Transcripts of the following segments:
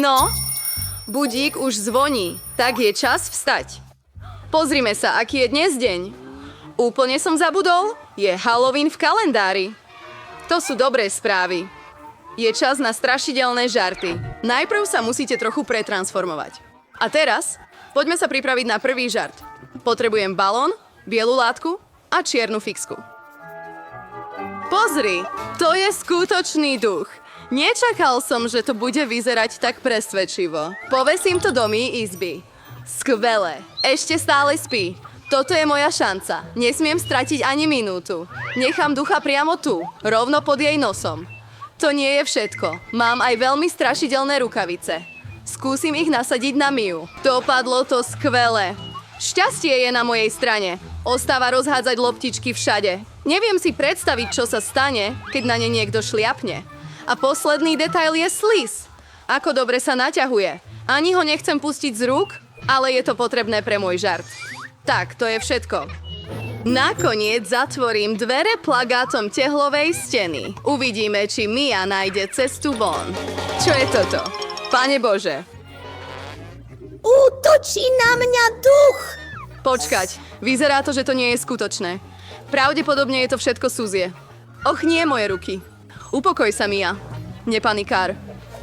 No, budík už zvoní, tak je čas vstať. Pozrime sa, aký je dnes deň. Úplne som zabudol, je Halloween v kalendári. To sú dobré správy. Je čas na strašidelné žarty. Najprv sa musíte trochu pretransformovať. A teraz, poďme sa pripraviť na prvý žart. Potrebujem balón, bielu látku a čiernu fixku. Pozri, to je skutočný duch. Nečakal som, že to bude vyzerať tak presvedčivo. Povesím to do mojej izby. Skvelé. Ešte stále spí. Toto je moja šanca. Nesmiem stratiť ani minútu. Nechám ducha priamo tu, rovno pod jej nosom. To nie je všetko. Mám aj veľmi strašidelné rukavice. Skúsim ich nasadiť na Miu. Dopadlo to skvelé. Šťastie je na mojej strane. Ostáva rozhádzať loptičky všade. Neviem si predstaviť, čo sa stane, keď na ne niekto šliapne. A posledný detail je slis. Ako dobre sa naťahuje. Ani ho nechcem pustiť z rúk, ale je to potrebné pre môj žart. Tak, to je všetko. Nakoniec zatvorím dvere plagátom tehlovej steny. Uvidíme, či Mia nájde cestu von. Čo je toto? Pane Bože. Útočí na mňa duch! Počkať, vyzerá to, že to nie je skutočné. Pravdepodobne je to všetko Suzie. Och nie, moje ruky. Upokoj sa, Mia. Nepanikár.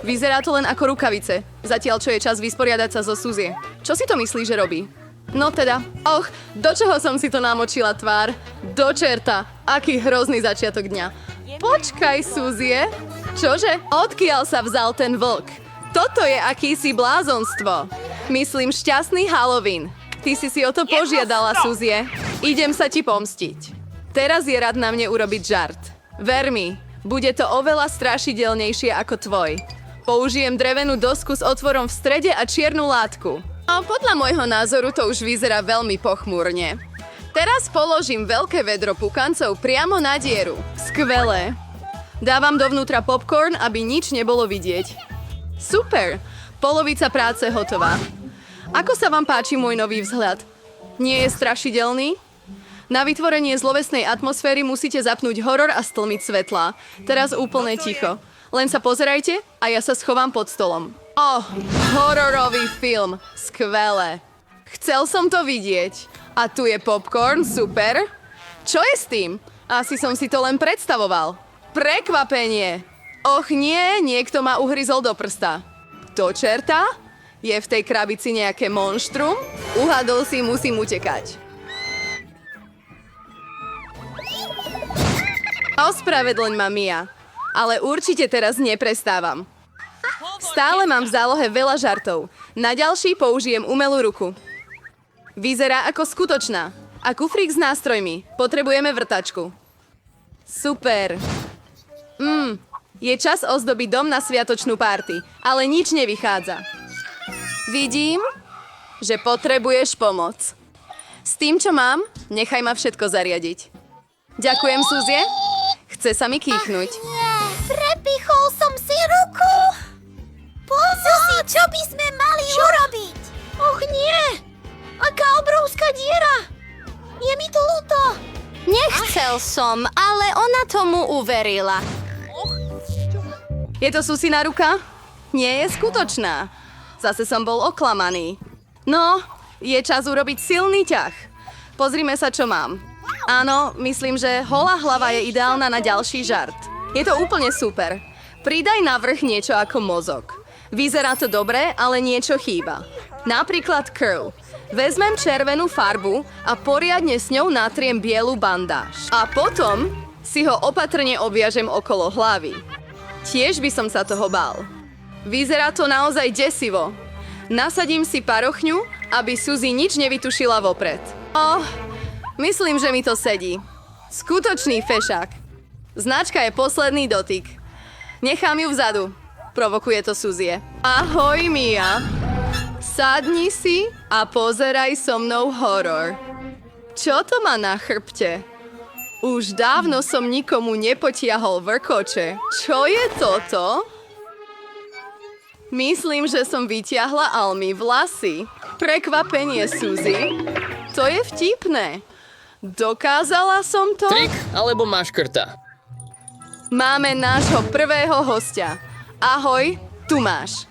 Vyzerá to len ako rukavice, zatiaľ čo je čas vysporiadať sa zo Suzie. Čo si to myslí, že robí? No teda, do čoho som si to namočila tvár? Do čerta, aký hrozný začiatok dňa. Počkaj, Suzie. Čože? Odkiaľ sa vzal ten vlk? Toto je akýsi blázonstvo. Myslím šťastný Halloween. Ty si o to požiadala, Suzie. Idem sa ti pomstiť. Teraz je rad na mne urobiť žart. Ver mi, bude to oveľa strašidelnejšie ako tvoj. Použijem drevenú dosku s otvorom v strede a čiernu látku. A podľa môjho názoru to už vyzerá veľmi pochmúrne. Teraz položím veľké vedro pukancov priamo na dieru. Skvelé. Dávam dovnútra popcorn, aby nič nebolo vidieť. Super, polovica práce hotová. Ako sa vám páči môj nový vzhľad? Nie je strašidelný? Na vytvorenie zlovesnej atmosféry musíte zapnúť horor a stlmiť svetlá. Teraz úplne ticho. Len sa pozerajte a ja sa schovám pod stolom. Hororový film. Skvelé. Chcel som to vidieť. A tu je popcorn, super. Čo je s tým? Asi som si to len predstavoval. Prekvapenie. Och nie, niekto ma uhryzol do prsta. Do čerta? Je v tej krabici nejaké monštrum? Uhadol si, musím utekať. Ospravedlň ma, Mia, ale určite teraz neprestávam. Stále mám v zálohe veľa žartov. Na ďalší použijem umelú ruku. Vyzerá ako skutočná. A kufrík s nástrojmi. Potrebujeme vrtačku. Super. Je čas ozdobiť dom na sviatočnú párty, ale nič nevychádza. Vidím, že potrebuješ pomoc. S tým, čo mám, nechaj ma všetko zariadiť. Ďakujem, Suzie. Chce sa mi kýchnuť. Nie, prepichol som si ruku! Suzy, čo by sme mali urobiť? Och nie! Aká obrovská diera! Je mi to ľúto! Nechcel som, ale ona tomu uverila. Je to Susina ruka? Nie je skutočná. Zase som bol oklamaný. No, je čas urobiť silný ťah. Pozrime sa, čo mám. Áno, myslím, že holá hlava je ideálna na ďalší žart. Je to úplne super. Pridaj na vrch niečo ako mozog. Vyzerá to dobre, ale niečo chýba. Napríklad curl. Vezmem červenú farbu a poriadne s ňou natriem bielu bandáž. A potom si ho opatrne obviažem okolo hlavy. Tiež by som sa toho bál. Vyzerá to naozaj desivo. Nasadím si parochňu, aby Suzy nič nevytušila vopred. Myslím, že mi to sedí. Skutočný fešák. Značka je posledný dotyk. Nechám ju vzadu. Provokuje to Suzie. Ahoj, Mia. Sadni si a pozeraj so mnou horor. Čo to má na chrbte? Už dávno som nikomu nepotiahol vrkoče. Čo je toto? Myslím, že som vytiahla Almy vlasy. Prekvapenie, Suzy. To je vtipné. Dokázala som to? Trik alebo maškrta? Máme nášho prvého hostia. Ahoj, tu máš.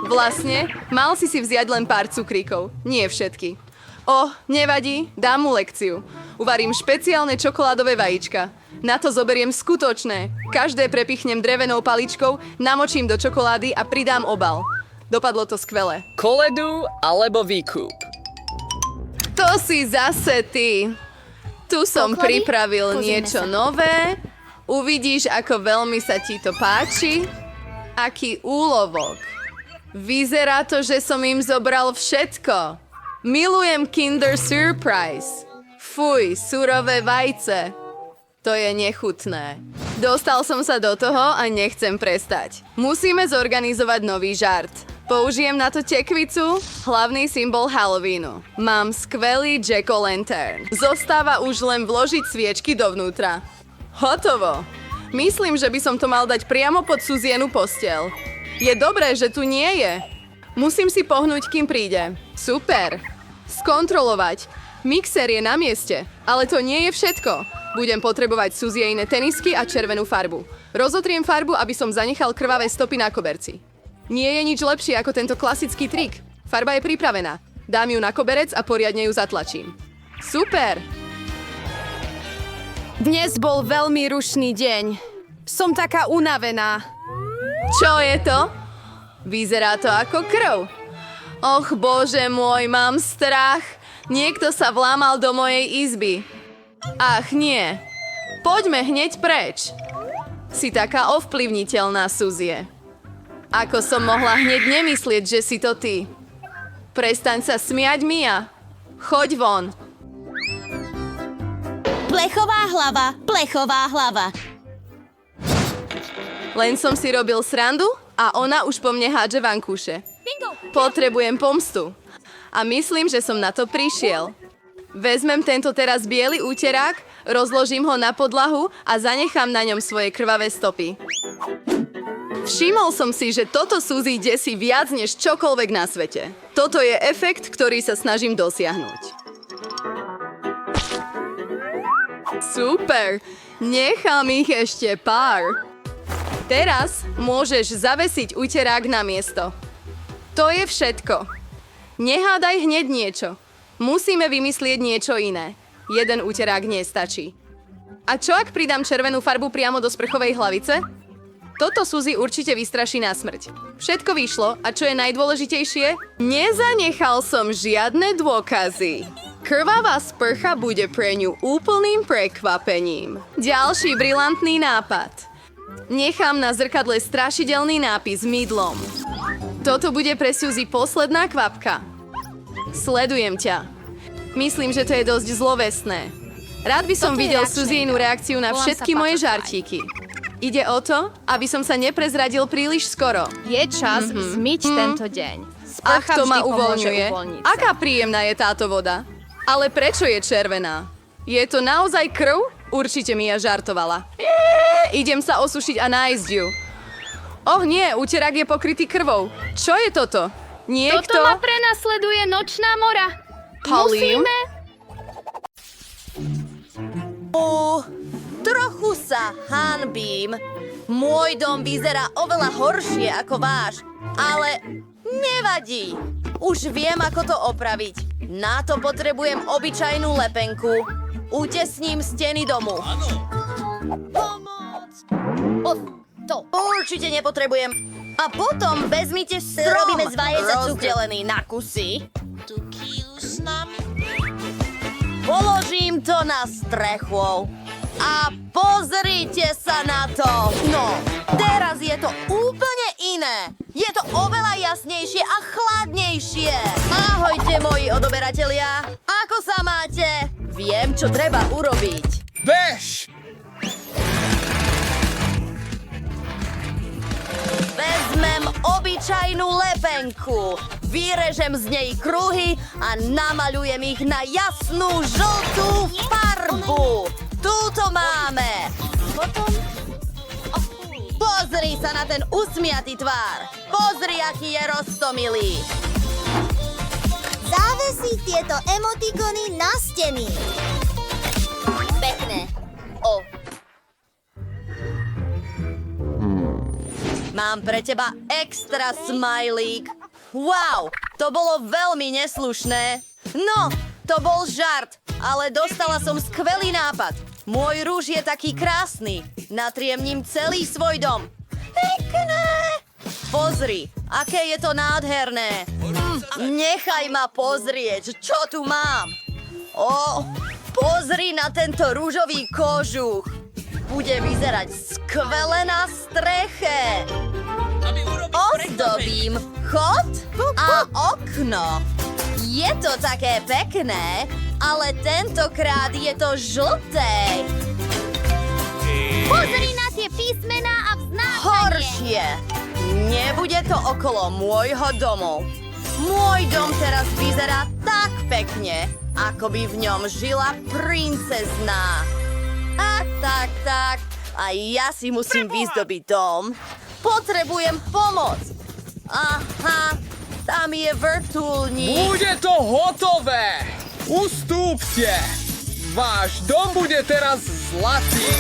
Vlastne, mal si vziať len pár cukríkov, nie všetky. Nevadí, dám mu lekciu. Uvarím špeciálne čokoládové vajíčka. Na to zoberiem skutočné. Každé prepichnem drevenou paličkou, namočím do čokolády a pridám obal. Dopadlo to skvele. Koledu alebo výkup. To si zase ty. Tu som Poklady? pripravil Pozrime niečo sa. nové. Uvidíš, ako veľmi sa ti to páči. Aký úlovok. Vyzerá to, že som im zobral všetko. Milujem Kinder Surprise. Fuj, surové vajce. To je nechutné. Dostal som sa do toho a nechcem prestať. Musíme zorganizovať nový žart. Použijem na to tekvicu, hlavný symbol Halloweenu. Mám skvelý jack-o'-lantern. Zostáva už len vložiť sviečky dovnútra. Hotovo. Myslím, že by som to mal dať priamo pod Suzienu posteľ. Je dobré, že tu nie je. Musím si pohnúť, kým príde. Super. Skontrolovať. Mixer je na mieste, ale to nie je všetko. Budem potrebovať Suziejne tenisky a červenú farbu. Rozotriem farbu, aby som zanechal krvavé stopy na koberci. Nie je nič lepšie ako tento klasický trik. Farba je pripravená. Dám ju na koberec a poriadne ju zatlačím. Super! Dnes bol veľmi rušný deň. Som taká unavená. Čo je to? Vyzerá to ako krv. Och, bože môj, mám strach. Niekto sa vlámal do mojej izby. Ach, nie. Poďme hneď preč. Si taká ovplyvniteľná, Suzie. Ako som mohla hneď nemyslieť, že si to ty. Prestaň sa smiať, Mia. Choď von. Plechová hlava. Len som si robil srandu a ona už po mne hádže vankúše. Potrebujem pomstu. A myslím, že som na to prišiel. Vezmem tento teraz biely úterák, rozložím ho na podlahu a zanechám na ňom svoje krvavé stopy. Všimol som si, že toto Suzy desí viac než čokoľvek na svete. Toto je efekt, ktorý sa snažím dosiahnuť. Super! Nechám ich ešte pár. Teraz môžeš zavesiť uterák na miesto. To je všetko. Nehádaj hneď niečo. Musíme vymyslieť niečo iné. Jeden uterák nestačí. A čo ak pridám červenú farbu priamo do sprchovej hlavice? Toto Suzy určite vystraší na smrť. Všetko vyšlo a čo je najdôležitejšie? Nezanechal som žiadne dôkazy. Krvavá sprcha bude pre ňu úplným prekvapením. Ďalší brilantný nápad. Nechám na zrkadle strašidelný nápis mydlom. Toto bude pre Suzy posledná kvapka. Sledujem ťa. Myslím, že to je dosť zlovestné. Rád by som Toto je videl reakčné Suziejnu reakciu na Volám všetky sa moje Butterfly. žartíky. Ide o to, aby som sa neprezradil príliš skoro. Je čas zmyť tento deň. Ach, Sprcha to ma vždy pomôže uvoľňuje. uvoľniť sa. Aká príjemná je táto voda. Ale prečo je červená? Je to naozaj krv? Určite mi ja žartovala. Idem sa osušiť a nájsť ju. Oh nie, uterák je pokrytý krvou. Čo je toto? Niekto... Toto ma prenasleduje nočná mora. Pauline? Musíme... Trochu sa hanbím. Môj dom vyzerá oveľa horšie ako váš, ale nevadí. Už viem, ako to opraviť. Na to potrebujem obyčajnú lepenku. Utesním steny domu. Pomoc! To určite nepotrebujem. A potom vezmite strom Robíme z vajec a cukru. rozdelený na kusy. Položím to na strechu. A pozrite sa na to. No, teraz je to úplne iné. Je to oveľa jasnejšie a chladnejšie. Ahojte, moji odoberatelia. Ako sa máte? Viem, čo treba urobiť. Bež! Vezmem obyčajnú lepenku, vyrežem z nej kruhy a namaľujem ich na jasnú žltú farbu. Túto máme. Pozri sa na ten usmiatý tvár. Pozri, aký je roztomilý. Zavesí tieto emotikony na steny. Pekné. Mám pre teba extra smajlík. Wow, to bolo veľmi neslušné. No, to bol žart, ale dostala som skvelý nápad. Môj rúž je taký krásny. Natriem ním celý svoj dom. Pekné! Pozri, aké je to nádherné. Nechaj ma pozrieť, čo tu mám. Pozri na tento rúžový kožuch. Bude vyzerať skvele na streche. Ozdobím chod a okno. Je to také pekné, ale tentokrát je to žlté. Pozri na tie písmená a vznášanie. Horšie. Nebude to okolo môjho domu. Môj dom teraz vyzerá tak pekne, ako by v ňom žila princezná. Tak. A ja si musím vyzdobiť dom. Potrebujem pomoc. Aha, tam je vrtuľník. Bude to hotové! Ustúpte! Váš dom bude teraz zlatý.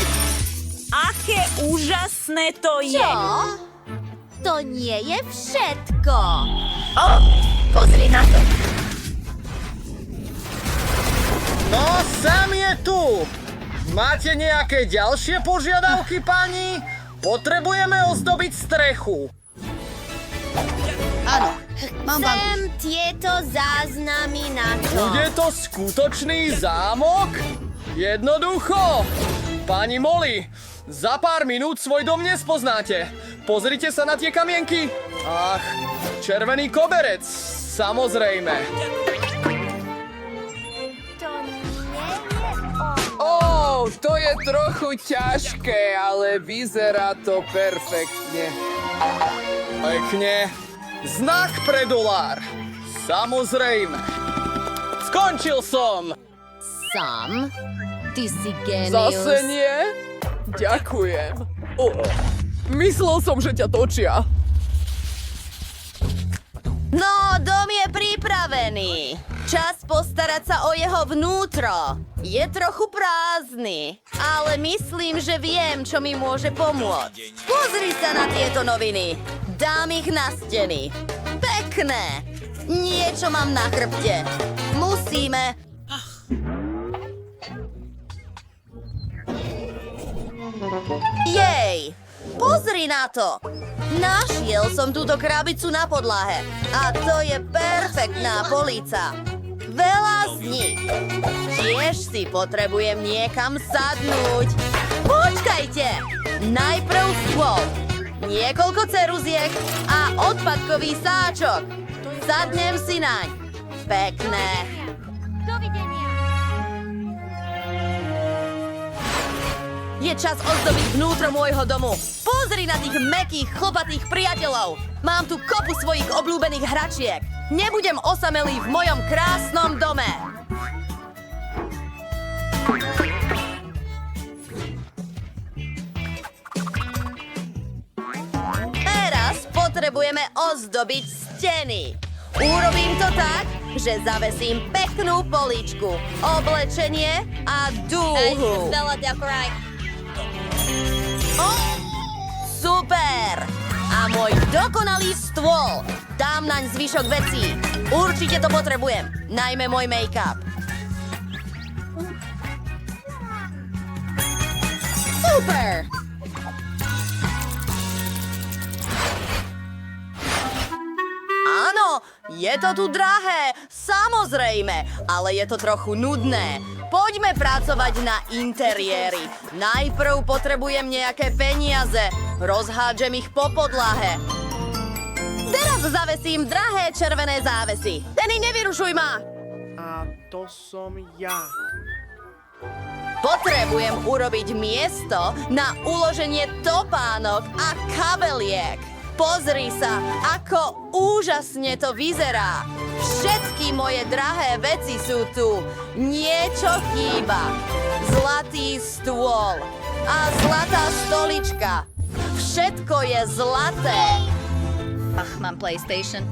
Aké úžasné to je! Čo? To nie je všetko. Pozri na to. No, Sam je tu! Máte nejaké ďalšie požiadavky, pani? Potrebujeme ozdobiť strechu. Áno, mám vám... Chcem tieto záznamy na to. Bude to skutočný zámok? Jednoducho! Pani Molly, za pár minút svoj dom nespoznáte. Pozrite sa na tie kamienky. Ach, červený koberec, samozrejme. To je trochu ťažké, ale vyzerá to perfektne. Pekne. Znak pre dolár. Samozrejme. Skončil som. Sam, ty si génius. Zase nie? Ďakujem. Myslel som, že ťa točia. No, dom je pripravený. Čas postarať sa o jeho vnútro. Je trochu prázdny, ale myslím, že viem, čo mi môže pomôcť. Pozri sa na tieto noviny. Dám ich na steny. Pekné. Niečo mám na chrbte. Musíme... Jej! Pozri na to! Našiel som túto krabicu na podlahe. A to je perfektná polica. Veľa z nich. Tiež si potrebujem niekam sadnúť. Počkajte! Najprv stôl, niekoľko ceruziek a odpadkový sáčok. Sadnem si naň. Pekné. Dovidenia. Je čas ozdobiť vnútro môjho domu. Pozri na tých mäkkých, chlpatých priateľov. Mám tu kopu svojich obľúbených hračiek. Nebudem osamelý v mojom krásnom dome. Teraz potrebujeme ozdobiť steny. Urobím to tak, že zavesím peknú poličku, oblečenie a dúhu. Super! A môj dokonalý stôl. Dám naň zvyšok vecí. Určite to potrebujem, najmä môj make-up. Super! Áno, je to tu drahé, samozrejme, ale je to trochu nudné. Poďme pracovať na interiéri. Najprv potrebujem nejaké peniaze. Rozhádžem ich po podlahe. Teraz zavesím drahé červené závesy. Tenny, nevyrušuj ma! A to som ja. Potrebujem urobiť miesto na uloženie topánok a kabeliek. Pozri sa, ako úžasne to vyzerá. Všetky moje drahé veci sú tu. Niečo chýba. Zlatý stôl a zlatá stolička. Všetko je zlaté. Ach, mám PlayStation.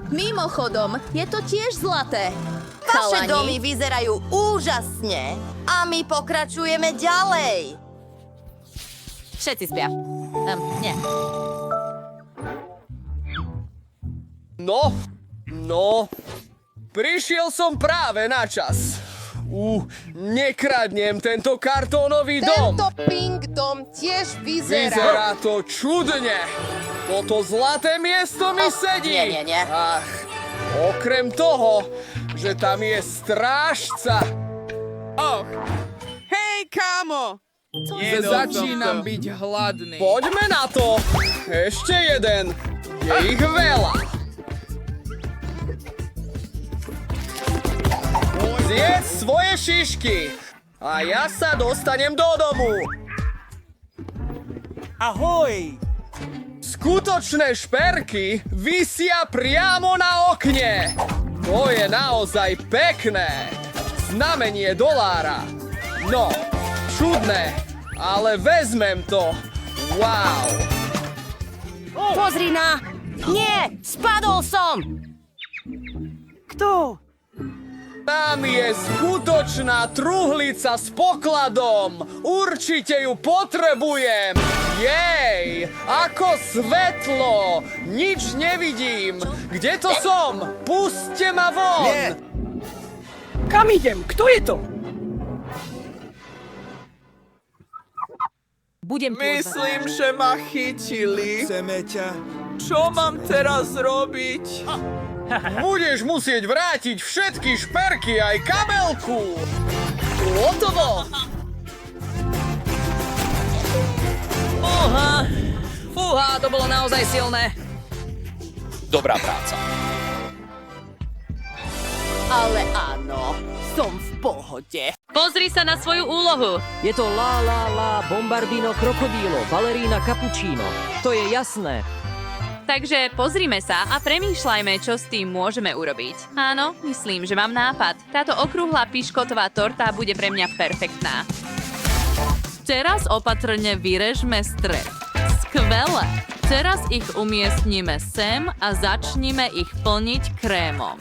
Mimochodom, je to tiež zlaté. Vaše Chalani. domy vyzerajú úžasne. A my pokračujeme ďalej. Všetci spia. Nie. No, prišiel som práve na čas. Nekradnem tento kartónový dom. Tento ping dom tiež Vyzerá to čudne. Toto zlaté miesto mi sedí. nie. Ach, okrem toho, že tam je strážca. Hej, kámo! Začínam byť hladný. Poďme na to. Ešte jeden. Je ich veľa. Zjedz svoje šišky. A ja sa dostanem do domu. Ahoj! Skutočné šperky visia priamo na okne. To je naozaj pekné. Znamenie dolára. No, čudné, ale vezmem to. Wow. Pozri na... Nie! Spadol som! Kto? Tam je skutočná truhlica s pokladom. Určite ju potrebujem. Jej, ako svetlo. Nič nevidím. Kde to som? Pusťte ma von. Nie. Kam idem? Kto je to? Myslím, že ma chytili. Chceme ťa. Čo mám teraz robiť? Budeš musieť vrátiť všetky šperky aj kabelku. Hotovo. Fúha, to bolo naozaj silné. Dobrá práca. Ale áno, som v pohode. Pozri sa na svoju úlohu. Je to bombardino krokodílo, balerína cappuccino. To je jasné. Takže pozrime sa a premýšľajme, čo s tým môžeme urobiť. Áno, myslím, že mám nápad. Táto okrúhla piškotová torta bude pre mňa perfektná. Teraz opatrne vyrežme stred. Skvelé. Teraz ich umiestnime sem a začnime ich plniť krémom.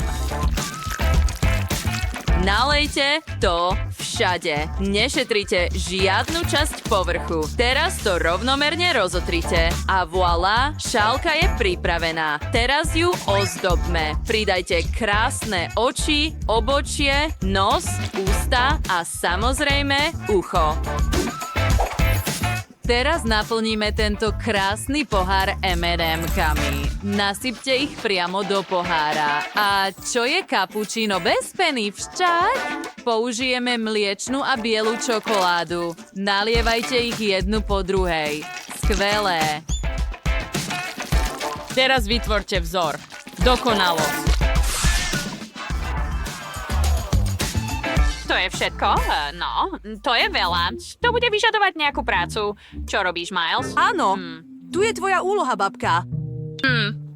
Nalejte to všade. Nešetrite žiadnu časť povrchu. Teraz to rovnomerne rozotrite. A voilà, šálka je pripravená. Teraz ju ozdobme. Pridajte krásne oči, obočie, nos, ústa a samozrejme ucho. Teraz naplníme tento krásny pohár M&M-kami. Nasypte ich priamo do pohára. A čo je cappuccino bez peny však? Použijeme mliečnu a bielu čokoládu. Nalievajte ich jednu po druhej. Skvelé. Teraz vytvorte vzor. Dokonalosť. To je všetko? No, to je veľa. To bude vyžadovať nejakú prácu. Čo robíš, Miles? Áno, tu je tvoja úloha, babka.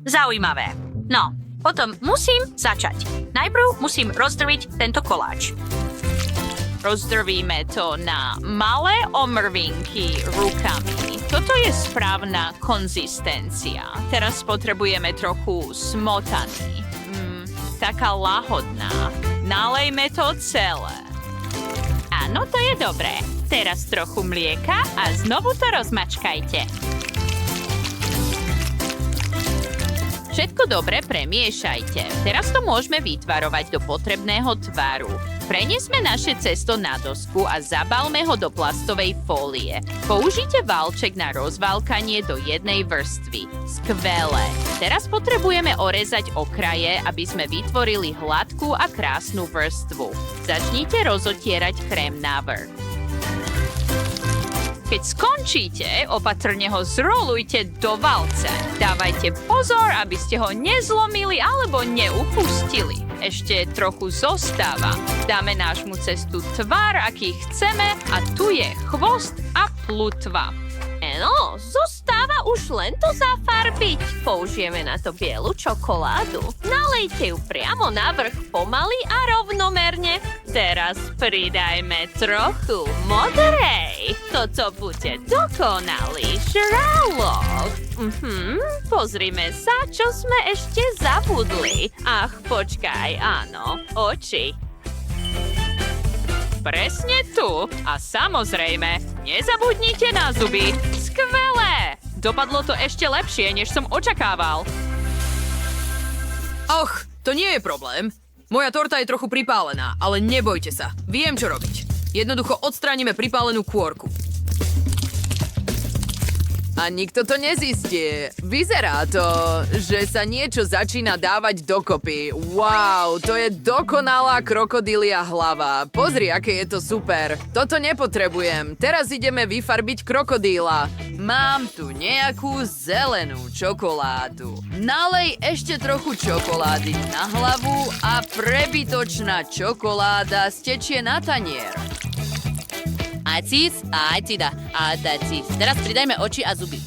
Zaujímavé. No, potom musím začať. Najprv musím rozdrviť tento koláč. Rozdrvíme to na malé omrvinky rukami. Toto je správna konzistencia. Teraz potrebujeme trochu smotany. Taká lahodná. Nalejme to celé. Áno, to je dobré. Teraz trochu mlieka a znovu to rozmačkajte. Všetko dobre premiešajte. Teraz to môžeme vytvarovať do potrebného tvaru. Preniesme naše cesto na dosku a zabalme ho do plastovej fólie. Použite valček na rozvalkanie do jednej vrstvy. Skvelé. Teraz potrebujeme orezať okraje, aby sme vytvorili hladkú a krásnu vrstvu. Začnite rozotierať krém na vrch. Keď skončíte, opatrne ho zrolujte do valce. Dávajte pozor, aby ste ho nezlomili alebo neupustili. Ešte trochu zostáva. Dáme nášmu cestu tvar, aký chceme, a tu je chvost a plutva. No, zostáva už len to zafarbiť. Použijeme na to bielu čokoládu. Nalejte ju priamo na vrch pomaly a rovnomerne. Teraz pridajme trochu modrej. Toto bude dokonalý žralok. Pozrime sa, čo sme ešte zabudli. Ach, počkaj, áno, oči. Presne tu. A samozrejme, nezabudnite na zuby. Skvelé! Dopadlo to ešte lepšie, než som očakával. Och, to nie je problém. Moja torta je trochu pripálená, ale nebojte sa. Viem, čo robiť. Jednoducho odstránime pripálenú kôrku. A nikto to nezistie. Vyzerá to, že sa niečo začína dávať dokopy. Wow, to je dokonalá krokodília hlava. Pozri, aké je to super. Toto nepotrebujem. Teraz ideme vyfarbiť krokodíla. Mám tu nejakú zelenú čokoládu. Nalej ešte trochu čokolády na hlavu a prebytočná čokoláda stečie na tanier. Acis, acida, adacis. Teraz pridajme oči a zuby.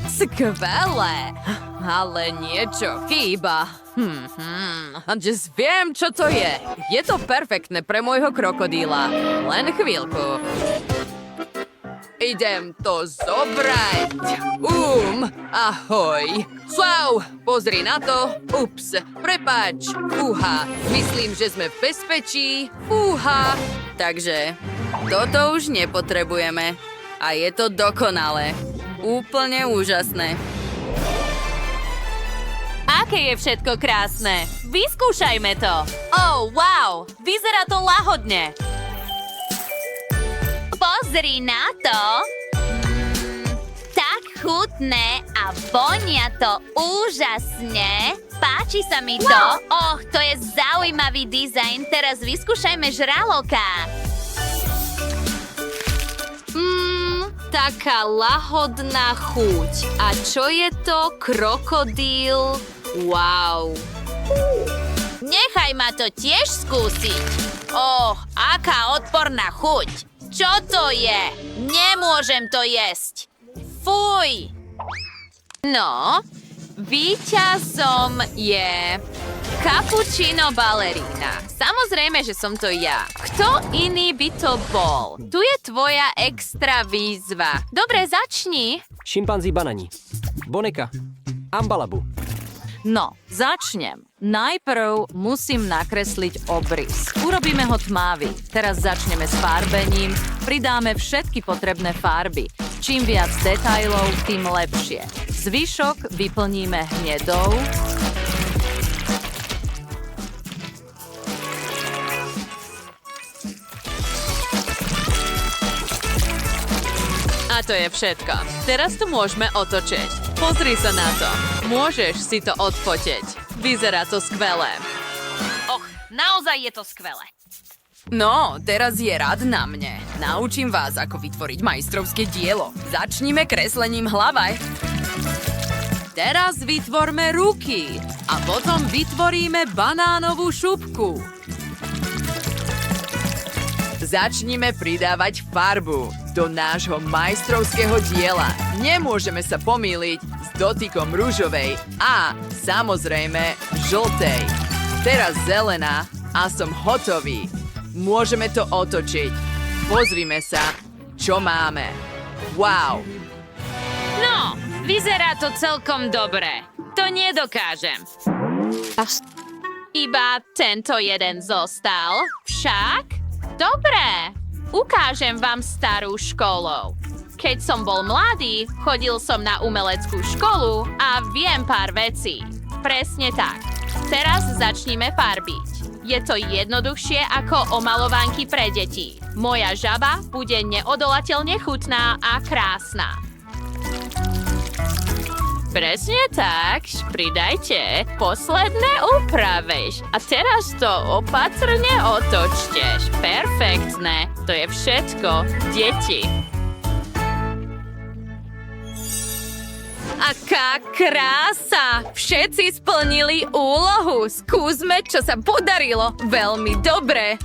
Skvelé, ale niečo chýba. Just viem, čo to je. Je to perfektné pre môjho krokodíla. Len chvíľku. Idem to zobrať. Ahoj. Wow, pozri na to. Ups, prepáč. Fúha, myslím, že sme v bezpečí. Fúha. Takže, toto už nepotrebujeme. A je to dokonalé. Úplne úžasné. Aké je všetko krásne. Vyskúšajme to. Oh, wow, vyzerá to lahodne. Pozri na to. Tak chutné a vonia to úžasne. Páči sa mi to. Och, to je zaujímavý dizajn. Teraz vyskúšajme žraloka. Taká lahodná chuť. A čo je to? Krokodíl? Wow. Nechaj ma to tiež skúsiť. Och, aká odporná chuť. Čo to je? Nemôžem to jesť. Fuj! No, víťazom je Cappuccino Ballerina. Samozrejme, že som to ja. Kto iný by to bol? Tu je tvoja extra výzva. Dobre, začni. Šimpanzí banani. Boneka. Ambalabu. No, začnem. Najprv musím nakresliť obrys. Urobíme ho tmavý. Teraz začneme s farbením. Pridáme všetky potrebné farby. Čím viac detailov, tým lepšie. Zvyšok vyplníme hnedou. A to je všetko. Teraz to môžeme otočiť. Pozri sa na to. Môžeš si to odfotiť. Vyzerá to skvelé. Och, naozaj je to skvelé. No, teraz je rad na mne. Naučím vás, ako vytvoriť majstrovské dielo. Začnime kreslením hlavy. Teraz vytvorme ruky. A potom vytvoríme banánovú šupku. Začnime pridávať farbu do nášho majstrovského diela. Nemôžeme sa pomýliť s dotykom ružovej a, samozrejme, žltej. Teraz zelená a som hotový. Môžeme to otočiť. Pozrime sa, čo máme. Wow. No, vyzerá to celkom dobre. To nedokážem. Iba tento jeden zostal. Však? Dobre. Ukážem vám starú školu. Keď som bol mladý, chodil som na umeleckú školu a viem pár vecí. Presne tak. Teraz začníme farbiť. Je to jednoduchšie ako omalovánky pre deti. Moja žaba bude neodolateľne chutná a krásna. Presne tak, pridajte posledné úpravy. A teraz to opatrne otočte. Perfektné, to je všetko, deti. Aká krása! Všetci splnili úlohu. Skúsme, čo sa podarilo. Veľmi dobre.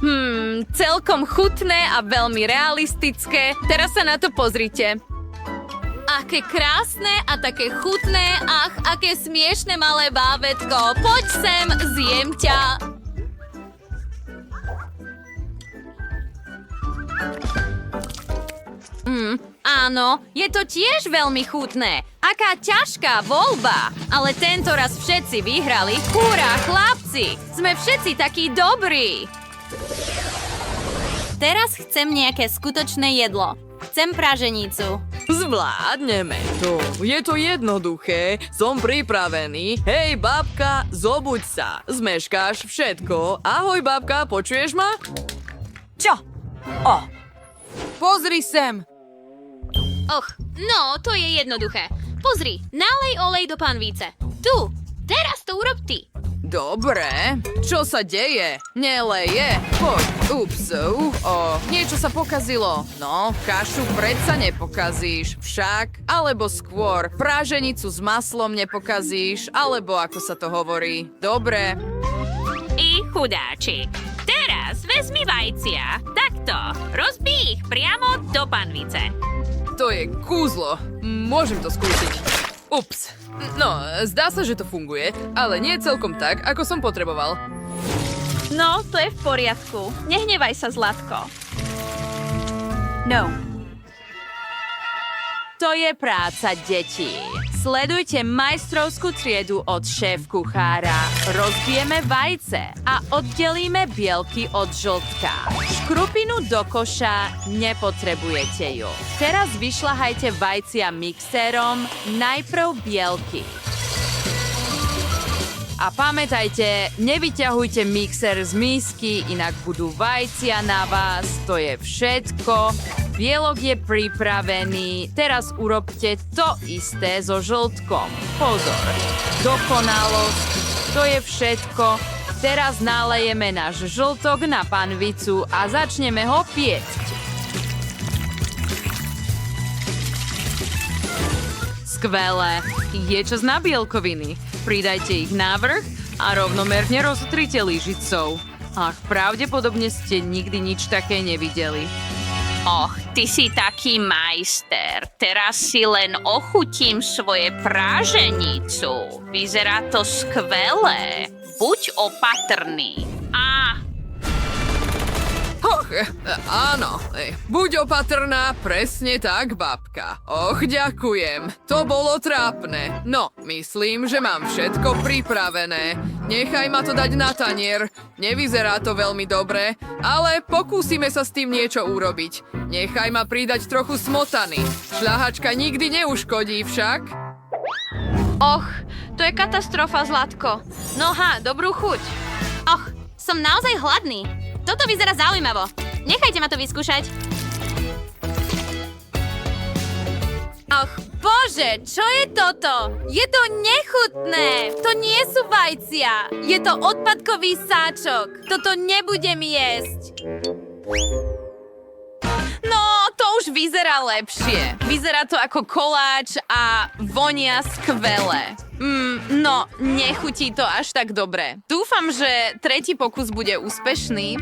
Celkom chutné a veľmi realistické. Teraz sa na to pozrite. Aké krásne a také chutné, ach, aké smiešne malé bábätko. Poď sem, zjem ťa. Áno, je to tiež veľmi chutné. Aká ťažká voľba. Ale tento raz všetci vyhrali. Hurá, chlapci! Sme všetci takí dobrí. Teraz chcem nejaké skutočné jedlo. Chcem praženicu. S Zvládneme to. Je to jednoduché. Som pripravený. Hej, babka, zobuď sa. Zmeškáš všetko. Ahoj, babka, počuješ ma? Čo? O, Pozri sem. Och, no, to je jednoduché. Pozri, nalej olej do panvice. Tu, teraz to urob ty. Dobre, čo sa deje? Neleje? Poď, niečo sa pokazilo. No, kašu predsa nepokazíš, však. Alebo skôr, práženicu s maslom nepokazíš, alebo ako sa to hovorí. Dobre. I chudáčik. Teraz vezmi vajcia. Takto. Rozbij ich priamo do panvice. To je kúzlo. Môžem to skúsiť. Ups. No, zdá sa, že to funguje, ale nie celkom tak, ako som potreboval. No, to je v poriadku. Nehnevaj sa, Zlatko. No. To je práca detí. Sledujte majstrovskú triedu od šéf-kuchára. Rozbijeme vajce a oddelíme bielky od žltka. Škrupinu do koša, nepotrebujete ju. Teraz vyšľahajte vajcia mixérom, najprv bielky. A pamätajte, nevyťahujte mixer z misky, inak budú vajcia na vás. To je všetko. Bielok je pripravený. Teraz urobte to isté so žltkom. Pozor. Dokonalosť. To je všetko. Teraz nalejeme náš žltok na panvicu a začneme ho piecť. Skvelé. Je čas na bielkoviny. Pridajte ich na vrch a rovnomerne rozotrite lyžicou. Ach, pravdepodobne ste nikdy nič také nevideli. Och, ty si taký majster. Teraz si len ochutím svoje práženicu. Vyzerá to skvelé. Buď opatrný. Áno, buď opatrná, presne tak, babka. Och, ďakujem, to bolo trápne. No, myslím, že mám všetko pripravené. Nechaj ma to dať na tanier. Nevyzerá to veľmi dobre, ale pokúsime sa s tým niečo urobiť. Nechaj ma pridať trochu smotany. Šľahačka nikdy neuškodí však. Och, to je katastrofa, Zlatko. Noha, dobrú chuť. Och, som naozaj hladný. Toto vyzerá zaujímavo. Nechajte ma to vyskúšať. Och, bože, čo je toto? Je to nechutné. To nie sú vajcia. Je to odpadkový sáčok. Toto nebudem jesť. No, to už vyzerá lepšie. Vyzerá to ako koláč a vonia skvele. No, nechutí to až tak dobre. Dúfam, že tretí pokus bude úspešný.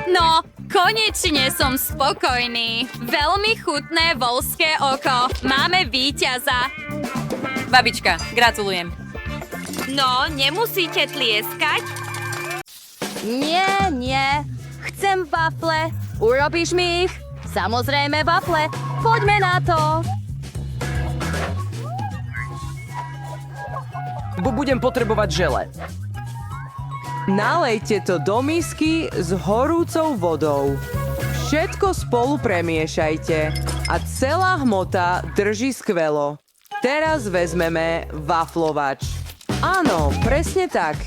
No, konečne som spokojný. Veľmi chutné voľské oko. Máme víťaza. Babička, gratulujem. No, nemusíte tlieskať. Nie, nie. Chcem wafle. Urobíš mi ich? Samozrejme wafle. Poďme na to. Budem potrebovať žele. Nalejte to do misky s horúcou vodou. Všetko spolu premiešajte a celá hmota drží skvelo. Teraz vezmeme waflovač. Áno, presne tak.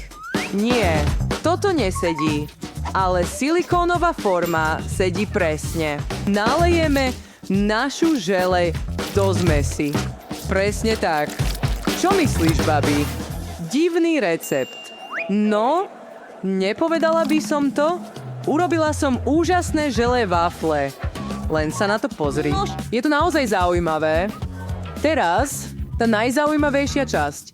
Nie, toto nesedí, ale silikónová forma sedí presne. Nalejeme našu želej do zmesi. Presne tak. Čo myslíš, babi? Divný recept. No, nepovedala by som to? Urobila som úžasné želé wafle. Len sa na to pozri. Je to naozaj zaujímavé. Teraz tá najzaujímavejšia časť.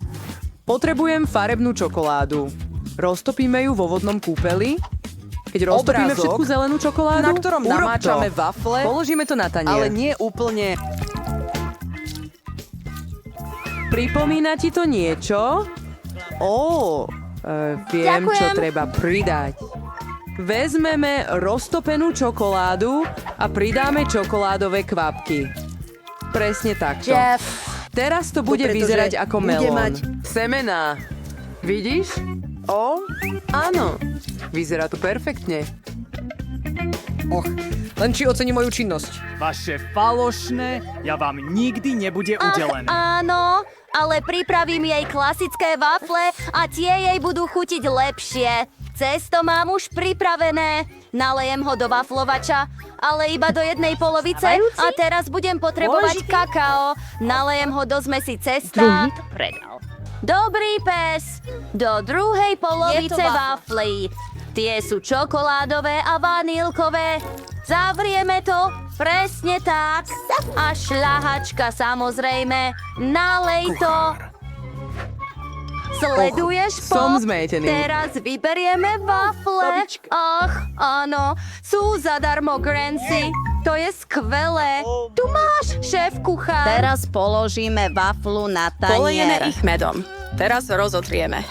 Potrebujem farebnú čokoládu. Roztopíme ju vo vodnom kúpeli. Keď roztopíme všetku zelenú čokoládu, na ktorom namáčame wafle, položíme to na tanier. ale nie úplne. Pripomína ti to niečo? Viem, čo treba pridať. Vezmeme roztopenú čokoládu a pridáme čokoládové kvapky. Presne takto. Jeff, Teraz to bude pretože vyzerať ako bude melón. mať Semená. Vidíš? Áno. Vyzerá to perfektne. Len či ocení moju činnosť. Vaše falošné ja vám nikdy nebude udelené. Áno, ale pripravím jej klasické wafle a tie jej budú chutiť lepšie. Cesto mám už pripravené. Nalejem ho do waflovača, ale iba do jednej polovice. A teraz budem potrebovať kakao. Nalejem ho do zmesi cesta. Predal. Dobrý pes. Do druhej polovice waflí. Tie sú čokoládové a vanilkové. Zavrieme to, presne tak. A šľahačka samozrejme. Nalej to. Sleduješ, som Pop? zmetený. Teraz vyberieme wafle. Ach, áno, sú zadarmo, Grancy. To je skvelé. Tu máš, šéf kuchár. Teraz položíme waflu na Polejeme tanier. ich medom. Teraz rozotrieme.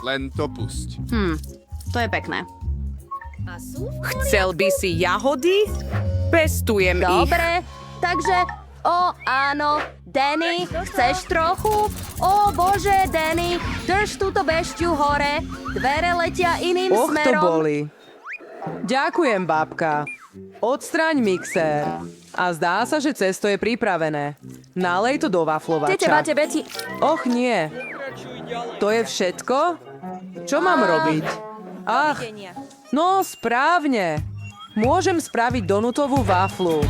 Len to pusť. To je pekné. Chcel by si jahody? Pestujem ich. Dobre, takže, áno, Danny, chceš trochu? Bože, Danny, drž túto bešťu hore. Dvere letia iným To smerom. boli. Ďakujem, babka. Odstraň mixér. A zdá sa, že cesto je pripravené. Nalej to do waflovača. Beti. Och, nie. To je všetko? Čo mám robiť? Ach, no správne. Môžem spraviť donutovú waflu.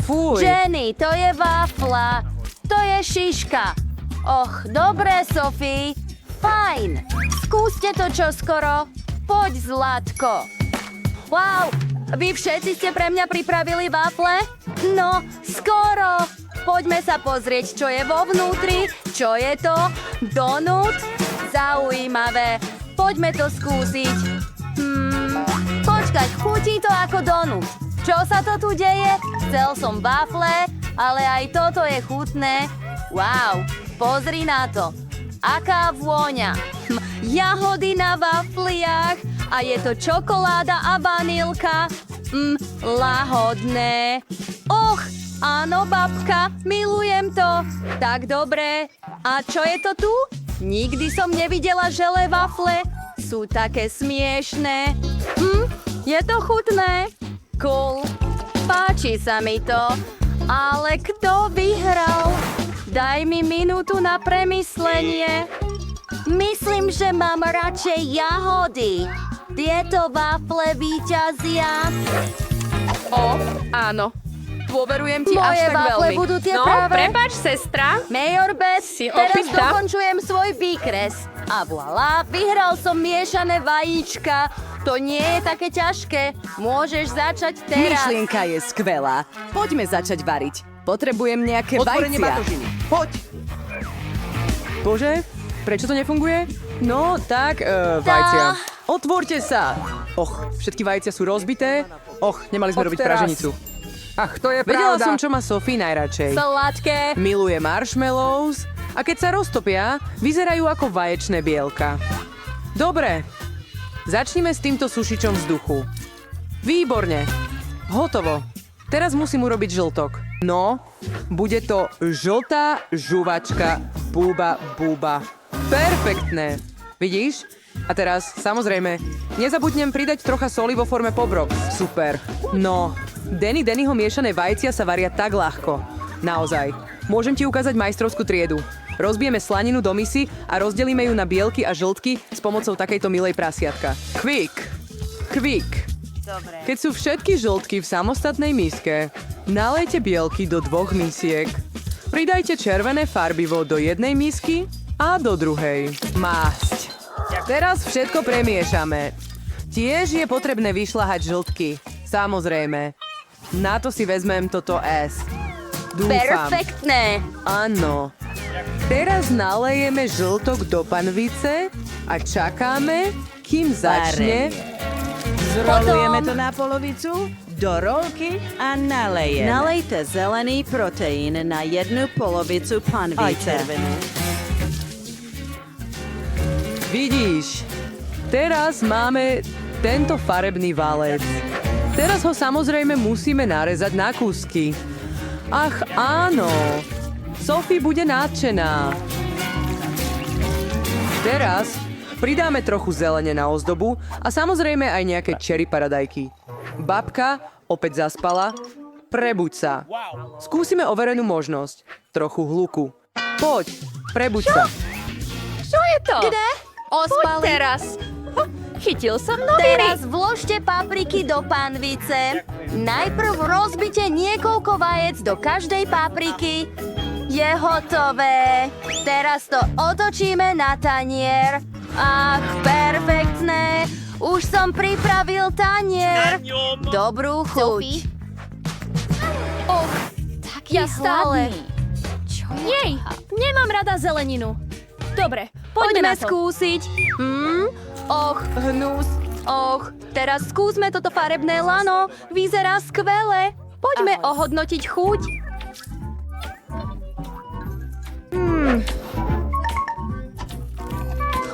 Fuj. Jenny, to je wafla. To je šiška. Och, dobre, Sophie. Fajn. Skúste to čoskoro. Poď, Zlatko. Wow, vy všetci ste pre mňa pripravili wafle? No, skoro. Poďme sa pozrieť, čo je vo vnútri. Čo je to? Donut? Zaujímavé. Poďme to skúsiť. Počkať, chutí to ako donut. Čo sa to tu deje? Chcel som wafle, ale aj toto je chutné. Wow, pozri na to. Aká vôňa. Jahody na wafliach a je to čokoláda a vanilka. Lahodné. Och, áno, babka, milujem to. Tak dobre. A čo je to tu? Nikdy som nevidela želé wafle. Sú také smiešné. Je to chutné. Cool. Páči sa mi to. Ale kto vyhral? Daj mi minútu na premyslenie. Myslím, že mám radšej jahody. Tieto wafle víťazia. Áno. Dôverujem ti Moje až tak wafle veľmi. budú tie No, práve. prepáč, sestra. Major Beth, Si teraz opýta? dokončujem svoj výkres. A voilà, vyhral som miešané vajíčka. To nie je také ťažké. Môžeš začať teraz. Myšlienka je skvelá. Poďme začať variť. Potrebujem nejaké Otvorenie vajcia. batožiny. Poď. Bože, prečo to nefunguje? No, tak, vajcia. Otvorte sa. Och, všetky vajcia sú rozbité. Och, nemali sme robiť praženicu. Ach, to je Vedela pravda. som, čo má Sophie najradšej. Sladké. Miluje marshmallows a keď sa roztopia, vyzerajú ako vaječné bielka. Dobre, začnime s týmto sušičom vzduchu. Výborne. Hotovo. Teraz musím urobiť žltok. No, bude to žltá žuvačka Búba Búba. Perfektné. Vidíš? A teraz, samozrejme, nezabudnem pridať trocha soli vo forme pobrok. Super. No, Dannyho miešané vajcia sa varia tak ľahko. Naozaj. Môžem ti ukázať majstrovskú triedu. Rozbijeme slaninu do misy a rozdelíme ju na bielky a žltky s pomocou takejto milej prasiatka. Kvík. Dobre. Keď sú všetky žltky v samostatnej miske, nalejte bielky do 2 misiek. Pridajte červené farbivo do jednej misky a do druhej. Másť. Teraz všetko premiešame. Tiež je potrebné vyšľahať žltky. Samozrejme. Na to si vezmem toto S. Dúfam. Perfektné. Áno. Teraz nalejeme žltok do panvice a čakáme, kým začne. Zrolujeme to na polovicu, do rolky a nalejeme. Nalejte zelený proteín na jednu polovicu panvice. Vidíš, teraz máme tento farebný valec. Teraz ho samozrejme musíme narezať na kúsky. Ach áno, Sophie bude nadšená. Teraz pridáme trochu zelene na ozdobu a samozrejme aj nejaké cherry paradajky. Babka opäť zaspala. Prebuď sa. Skúsime overenú možnosť. Trochu hluku. Poď, prebuď sa. Čo je to? Kde? Poď teraz. Chytil som noviny. Teraz vložte papriky do panvice. Najprv rozbite niekoľko vajec do každej papriky. Je hotové. Teraz to otočíme na tanier. Ach, perfektné. Už som pripravil tanier. Dobrú chuť. Ja stále. Jej, nemám rada zeleninu. Dobre, poďme na to. skúsiť. Och, hnus. Och, teraz skúsme toto farebné lano. Vyzerá skvele. Poďme ohodnotiť chuť.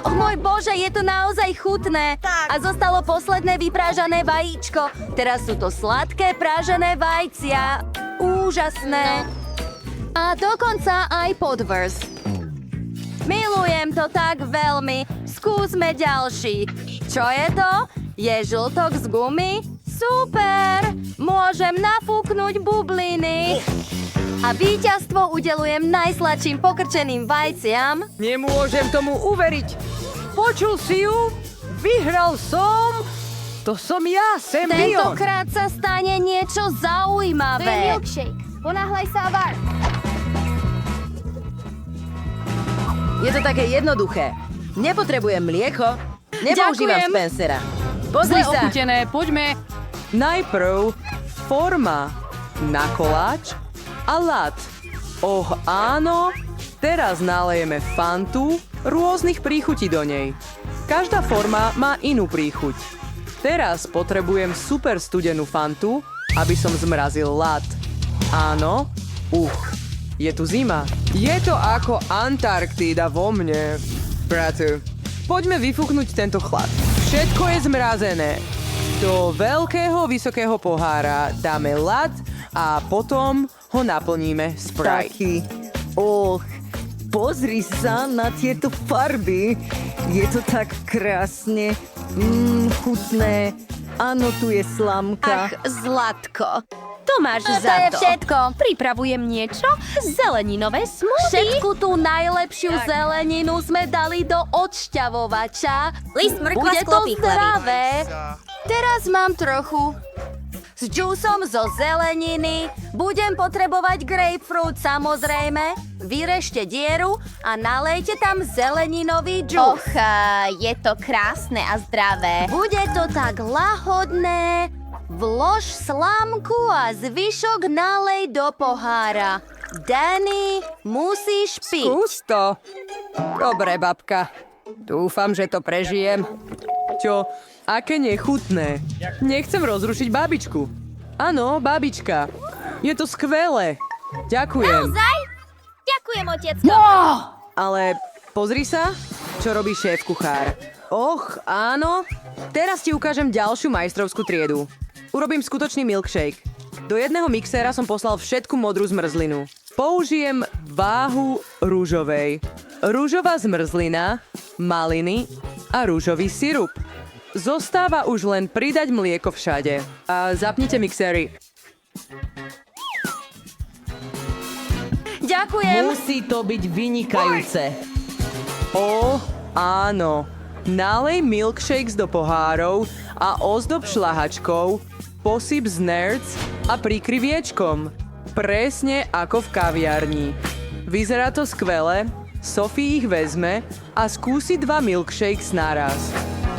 Oh môj Bože, je to naozaj chutné. A zostalo posledné vyprážané vajíčko. Teraz sú to sladké prážené vajcia. Úžasné. A dokonca aj podvrz. Milujem to tak veľmi. Skúsme ďalší. Čo je to? Je žltok z gumy? Super! Môžem nafúknuť bubliny. A víťazstvo udelujem najsladším pokrčeným vajciam. Nemôžem tomu uveriť. Počul si ju? Vyhral som. To som ja, Sam Dion. Tentokrát sa stane niečo zaujímavé. milkshake. Ponáhľaj sa, Var. Je to také jednoduché. Nepotrebujem mlieko. Nepoužívam Ďakujem. Spencera. Pozri sa. Ochutené, poďme. Najprv forma na koláč a lat. Oh áno, teraz nalejeme fantu rôznych príchutí do nej. Každá forma má inú príchuť. Teraz potrebujem super studenú fantu, aby som zmrazil lat. Áno, je tu zima. Je to ako Antarktída vo mne. Bratu, poďme vyfúknuť tento chlad. Všetko je zmrazené. Do veľkého, vysokého pohára dáme ľad a potom ho naplníme Sprite. Taký. Pozri sa na tieto farby. Je to tak krásne. Chutné. Áno, tu je slamka. Ach, Zlatko. To máš To za je to. všetko. Pripravujem niečo. Zeleninové smoothie. Všetku tú najlepšiu zeleninu sme dali do odšťavovača. List mrkva Bude z to klopy zdravé. Teraz mám trochu. S džusom zo zeleniny. Budem potrebovať grapefruit, samozrejme. Vyrežte dieru a nalejte tam zeleninový džus. Je to krásne a zdravé. Bude to tak lahodné. Vlož slámku a zvyšok nalej do pohára. Danny, musíš piť. Skús to. Dobre, babka. Dúfam, že to prežijem. Čo? Aké nechutné. Nechcem rozrušiť babičku. Áno, babička. Je to skvelé. Ďakujem. Naozaj? Ďakujem, otecko. Ale pozri sa, čo robí šéf-kuchár. Áno. Teraz ti ukážem ďalšiu majstrovskú triedu. Urobím skutočný milkshake. Do jedného mixéra som poslal všetku modrú zmrzlinu. Použijem váhu rúžovej. Rúžová zmrzlina, maliny a rúžový sirup. Zostáva už len pridať mlieko všade. A zapnite mixéry. Ďakujem. Musí to byť vynikajúce. Áno. Nalej milkshakes do pohárov a ozdob šľahačkou, posyp z nerds a prikry viečkom. Presne ako v kaviarni. Vyzerá to skvele, Sophie ich vezme a skúsi 2 milkshakes naraz.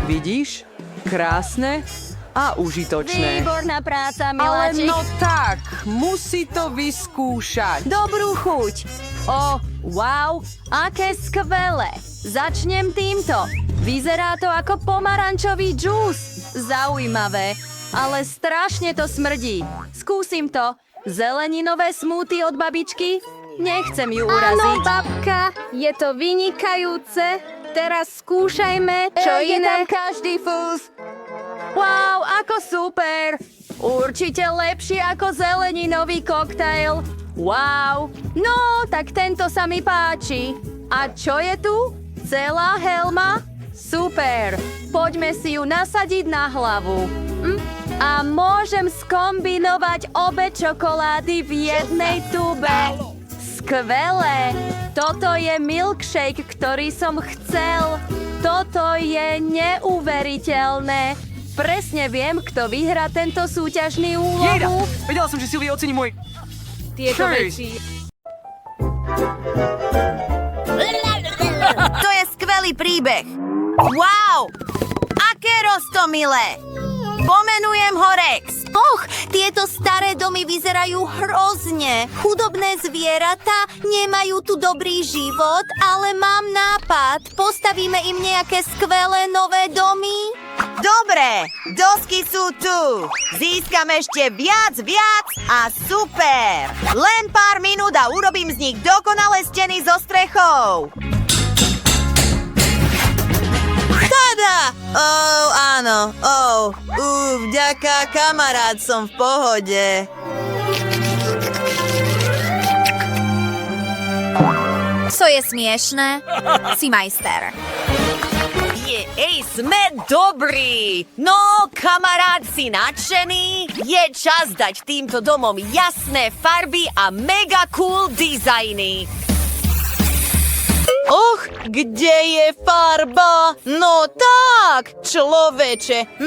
Vidíš? Krásne a užitočné. Výborná práca, Ale miláčik. no tak, musí to vyskúšať. Dobrú chuť. Wow, aké skvelé. Začnem týmto. Vyzerá to ako pomarančový džús. Zaujímavé, ale strašne to smrdí. Skúsim to. Zeleninové smoothie od babičky? Nechcem ju uraziť. Áno, babka, je to vynikajúce. Teraz skúšajme, čo Je tam iné. každý fús. Wow, ako super. Určite lepšie ako zeleninový koktail. Wow, no, tak tento sa mi páči. A čo je tu? Celá helma? Super. Poďme si ju nasadiť na hlavu. A môžem skombinovať obe čokolády v jednej tube. Skvelé! Toto je milkshake, ktorý som chcel. Toto je neuveriteľné. Presne viem, kto vyhrá tento súťažný Jejda, úlohu. vedela som, že Silvia ocení môj... Tieto Hej. veci. To je skvelý príbeh. Wow! Aké roztomilé! Pomenujem ho Rex. Tieto staré domy vyzerajú hrozne. Chudobné zvieratá nemajú tu dobrý život, ale mám nápad. Postavíme im nejaké skvelé nové domy? Dobre, dosky sú tu. Získam ešte viac a super. Len pár minút a urobím z nich dokonalé steny so strechou. Tada! Áno. Vďaka, kamarát, som v pohode. Co je smiešné? Si majster. Sme dobrí! No, kamarát, si nadšený? Je čas dať týmto domom jasné farby a mega cool dizajny. Kde je farba? No tak, človeče.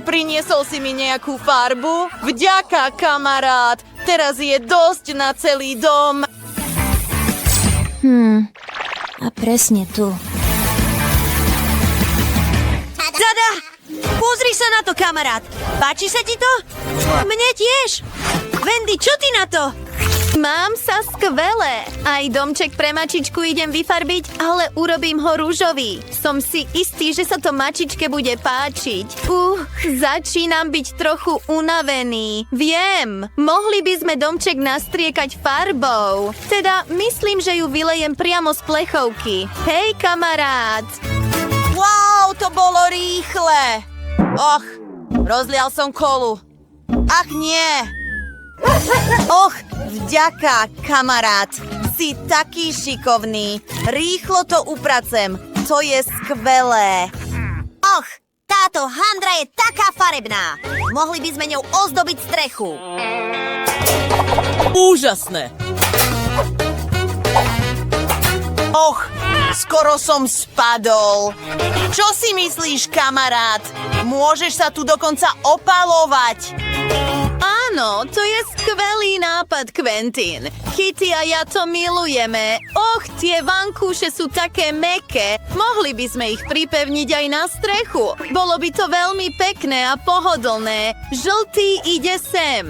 Priniesol si mi nejakú farbu? Vďaka, kamarát. Teraz je dosť na celý dom. A presne tu. Tada! Pozri sa na to, kamarát. Páči sa ti to? Mne tiež. Wendy, čo ty na to? Mám sa skvelé. Aj domček pre mačičku idem vyfarbiť, ale urobím ho rúžový. Som si istý, že sa to mačičke bude páčiť. Začínam byť trochu unavený. Viem, mohli by sme domček nastriekať farbou. Teda myslím, že ju vylejem priamo z plechovky. Hej, kamarát. Wow, to bolo rýchle. Rozlial som kolu. Ach, nie. Vďaka, kamarát. Si taký šikovný. Rýchlo to upracem. To je skvelé. Táto handra je taká farebná. Mohli by sme ňou ozdobiť strechu. Úžasné. Skoro som spadol. Čo si myslíš, kamarát? Môžeš sa tu dokonca opalovať. Áno, to je skvelý nápad, Quentin. Kitty a ja to milujeme. Tie vankúše sú také mäkké. Mohli by sme ich pripevniť aj na strechu. Bolo by to veľmi pekné a pohodlné. Žltý ide sem.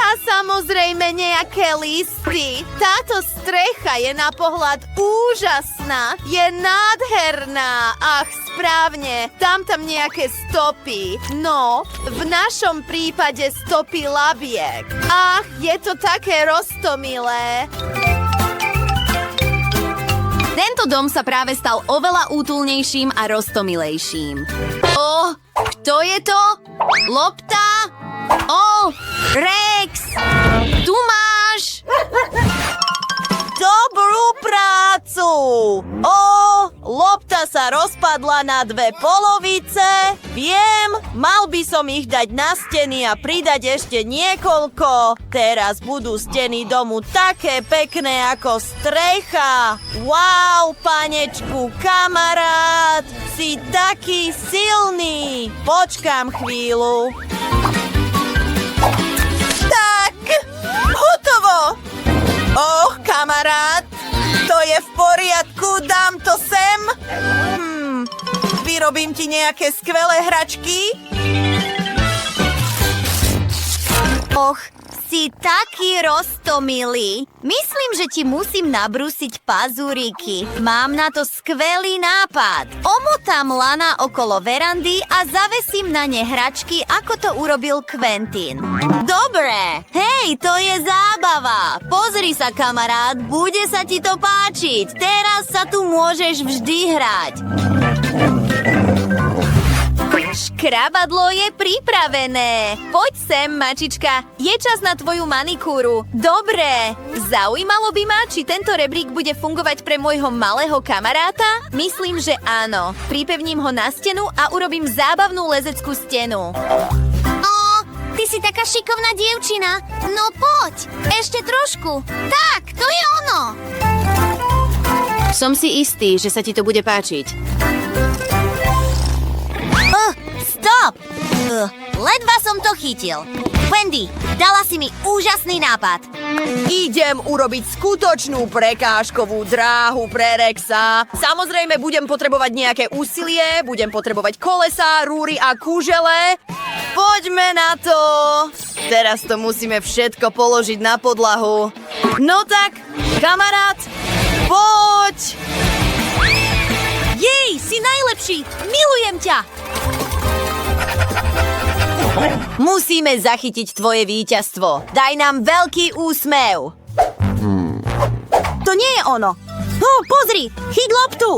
A samozrejme nejaké listy. Táto strecha je na pohľad úžasná. Je nádherná. Správne. Tam nejaké stopy. No, v našom prípade stopy labiek. Je to také roztomilé. Tento dom sa práve stal oveľa útulnejším a roztomilejším. Kto je to? Lopta? Rex! Tu máš! Dobrú prácu! Lopta sa rozpadla na dve polovice. Viem, mal by som ich dať na steny a pridať ešte niekoľko. Teraz budú steny domu také pekné ako strecha. Wow, panečku, kamarát, si taký silný. Počkám chvíľu. Tak, hotovo. Kamarát, to je v poriadku, dám to sem. Vyrobím ti nejaké skvelé hračky. Si taký roztomilý. Myslím, že ti musím nabrúsiť pazúriky. Mám na to skvelý nápad. Omotám lana okolo verandy a zavesím na ne hračky, ako to urobil Quentin. Dobre. Hej, to je zábava. Pozri sa, kamarát, bude sa ti to páčiť. Teraz sa tu môžeš vždy hrať. Krabadlo je pripravené. Poď sem, mačička. Je čas na tvoju manikúru. Dobre. Zaujímalo by ma, či tento rebrík bude fungovať pre môjho malého kamaráta? Myslím, že áno. Pripevním ho na stenu a urobím zábavnú lezeckú stenu. Ty si taká šikovná dievčina. No poď, ešte trošku. Tak, to je ono. Som si istý, že sa ti to bude páčiť. Stop! Ledva som to chytil. Wendy, dala si mi úžasný nápad. Idem urobiť skutočnú prekážkovú dráhu pre Rexa. Samozrejme, budem potrebovať nejaké úsilie, budem potrebovať kolesa, rúry a kúžele. Poďme na to! Teraz to musíme všetko položiť na podlahu. No tak, kamarát, poď! Jej, si najlepší! Milujem ťa! Musíme zachytiť tvoje víťazstvo. Daj nám veľký úsmev. To nie je ono. Pozri, chyť loptu.